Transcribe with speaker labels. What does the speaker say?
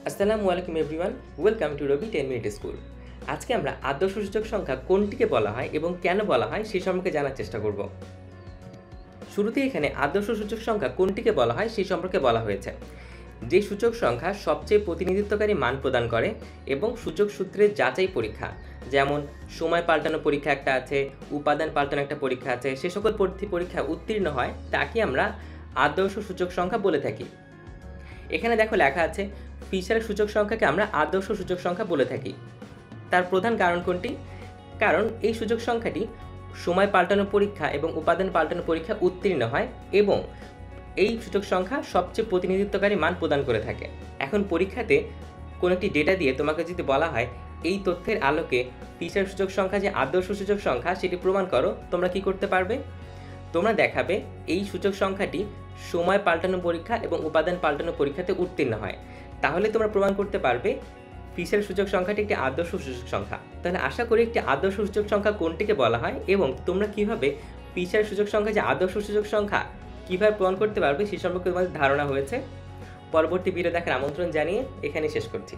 Speaker 1: আসসালামু আলাইকুম everyone, welcome to Robi 10 minute school. আজকে আমরা আদর্শ সূচক সংখ্যা কোনটিকে বলা হয় এবং কেন বলা হয় সে সম্পর্কে জানার চেষ্টা করব। শুরুতে এখানে আদর্শ সূচক সংখ্যা কোনটিকে বলা হয় সেই সম্পর্কে বলা হয়েছে। যে সূচক সংখ্যা সবচেয়ে প্রতিনিধিত্বকারী মান প্রদান করে এবং সূচক সূত্রের যাচাই পরীক্ষা, যেমন সময় পাল্টানো পরীক্ষা একটা আছে, উপাদান পাল্টানো একটা পরীক্ষা আছে, সে সকল পরীক্ষা উত্তীর্ণ হয় তাকে আমরা আদর্শ সূচক সংখ্যা বলে থাকি। এখানে দেখো লেখা আছে ফিশারের সূচক সংখ্যাকে আমরা আদর্শ সূচক সংখ্যা বলে থাকি। তার প্রধান কারণ কোনটি? কারণ এই সূচক সংখ্যাটি সময় পাল্টানো পরীক্ষা এবং উপাদান পাল্টানো পরীক্ষা উত্তীর্ণ হয় এবং এই সূচক সংখ্যা সবচেয়ে প্রতিনিধিত্বকারী মান প্রদান করে থাকে। এখন পরীক্ষাতে কোনো একটি ডেটা দিয়ে তোমাকে যদি বলা হয় এই তথ্যের আলোকে ফিশার সূচক সংখ্যা যে আদর্শ সূচক সংখ্যা সেটি প্রমাণ করো, তোমরা কি করতে পারবে? তোমরা দেখাবে এই সূচক সংখ্যাটি সময় পাল্টানো পরীক্ষা এবং উপাদান পাল্টানো পরীক্ষাতে উত্তীর্ণ হয়। তাহলে তোমরা প্রমাণ করতে পারবে ফিশার সূচক সংখ্যাটি একটি আদর্শ সূচক সংখ্যা। তাহলে আশা করি একটি আদর্শ সূচক সংখ্যা কোনটিকে বলা হয় এবং তোমরা কিভাবে ফিশার সূচক সংখ্যা যে আদর্শ সূচক সংখ্যা কিভাবে প্রমাণ করতে পারবে সে সম্পর্কে তোমাদের ধারণা হয়েছে। পরবর্তী ভিডিও দেখার আমন্ত্রণ জানিয়ে এখানে শেষ করছি।